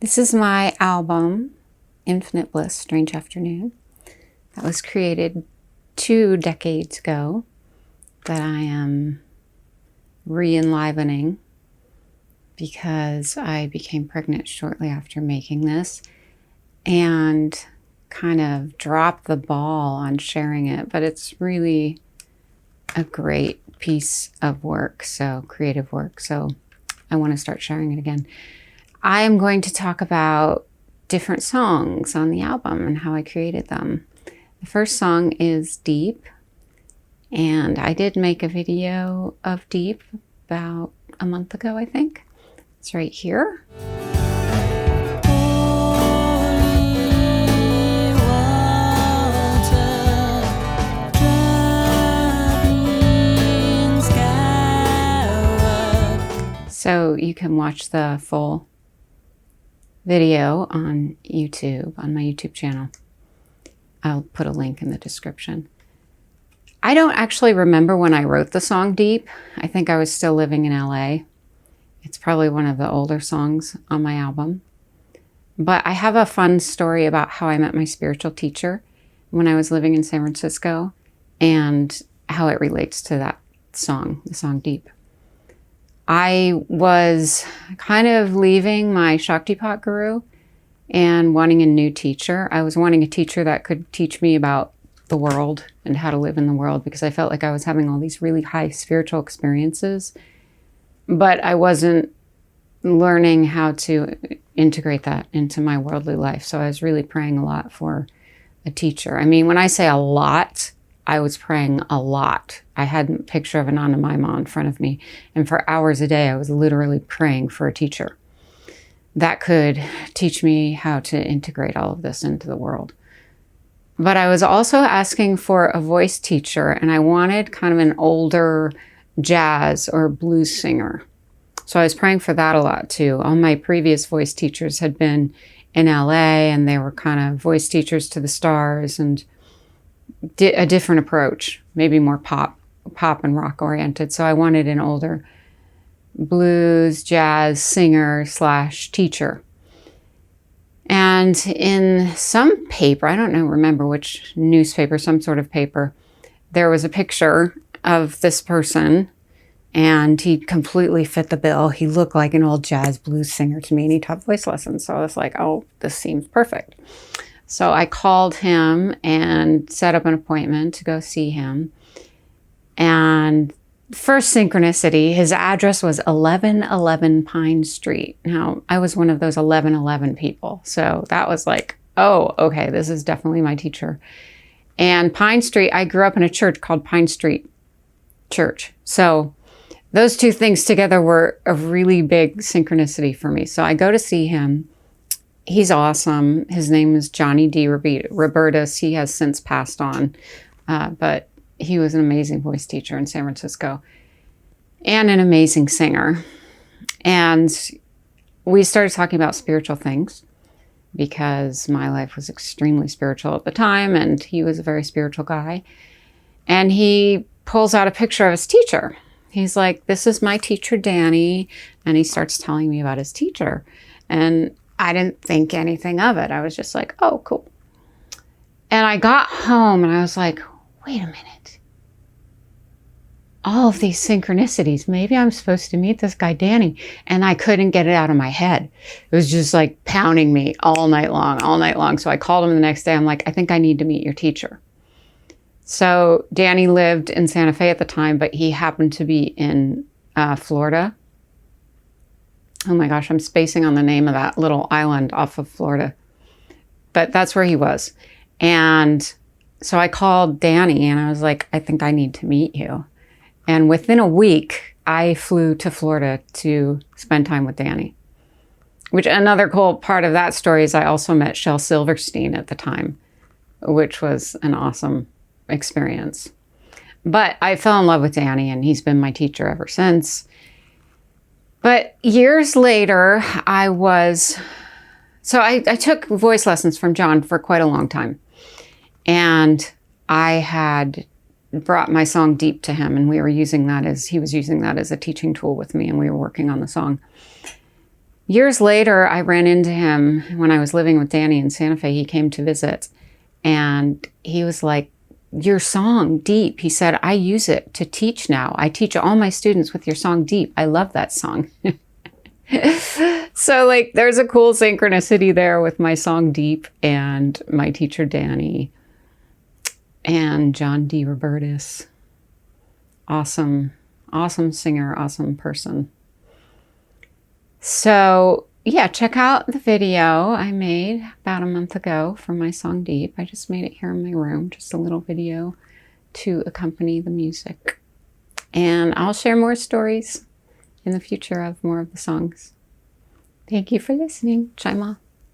This is my album, Infinite Bliss, Strange Afternoon, that was created 2 decades ago, that I am re-enlivening because I became pregnant shortly after making this and kind of dropped the ball on sharing it, but it's really a great piece of work, so creative work, so I want to start sharing it again. I am going to talk about different songs on the album and how I created them. The first song is Deep, and I did make a video of Deep about a month ago, I think. It's right here. So you can watch the full video on YouTube, on my YouTube channel. I'll put a link in the description. I don't actually remember when I wrote the song Deep. I think I was still living in LA. It's probably one of the older songs on my album. But I have a fun story about how I met my spiritual teacher when I was living in San Francisco and how it relates to that song, the song Deep. I was kind of leaving my Shaktipat guru and wanting a new teacher. I was wanting a teacher that could teach me about the world and how to live in the world, because I felt like I was having all these really high spiritual experiences, but I wasn't learning how to integrate that into my worldly life. So I was really praying a lot for a teacher. I mean, when I say a lot, I was praying a lot. I had a picture of Ananda Maima in front of me, and for hours a day, I was literally praying for a teacher that could teach me how to integrate all of this into the world. But I was also asking for a voice teacher, and I wanted kind of an older jazz or blues singer. So I was praying for that a lot too. All my previous voice teachers had been in LA, and they were kind of voice teachers to the stars and a different approach, maybe more pop and rock oriented. So I wanted an older blues, jazz singer / teacher. And in some paper, I don't know, remember which newspaper, some sort of paper, there was a picture of this person, and he completely fit the bill. He looked like an old jazz blues singer to me, and he taught voice lessons. So I was like, oh, this seems perfect. So I called him and set up an appointment to go see him. And first synchronicity, his address was 1111 Pine Street. Now, I was one of those 1111 people. So that was like, oh, okay, this is definitely my teacher. And Pine Street, I grew up in a church called Pine Street Church. So those two things together were a really big synchronicity for me. So I go to see him. He's awesome. His name is Johnny D. Robertus. He has since passed on, but he was an amazing voice teacher in San Francisco and an amazing singer. And we started talking about spiritual things because my life was extremely spiritual at the time, and he was a very spiritual guy. And he pulls out a picture of his teacher. He's like, this is my teacher, Danny. And he starts telling me about his teacher. And I didn't think anything of it. I was just like, oh, cool. And I got home and I was like, wait a minute. All of these synchronicities, maybe I'm supposed to meet this guy, Danny. And I couldn't get it out of my head. It was just like pounding me all night long. So I called him the next day. I'm like, I think I need to meet your teacher. So Danny lived in Santa Fe at the time, but he happened to be in Florida. Oh my gosh, I'm spacing on the name of that little island off of Florida. But that's where he was. And so I called Danny and I was like, I think I need to meet you. And within a week, I flew to Florida to spend time with Danny. Which another cool part of that story is I also met Shel Silverstein at the time, which was an awesome experience. But I fell in love with Danny, and he's been my teacher ever since. But years later, I took voice lessons from John for quite a long time. And I had brought my song Deep to him, and he was using that as a teaching tool with me, and we were working on the song. Years later, I ran into him when I was living with Danny in Santa Fe. He came to visit, and he was like, your song, Deep, he said, I use it to teach now. I teach all my students with your song, Deep. I love that song. So like, there's a cool synchronicity there with my song, Deep, and my teacher, Danny, and John D. Robertus. Awesome, awesome singer, awesome person. So yeah, check out the video I made about a month ago for my song Deep. I just made it here in my room, just a little video to accompany the music. And I'll share more stories in the future of more of the songs. Thank you for listening. Chai Ma.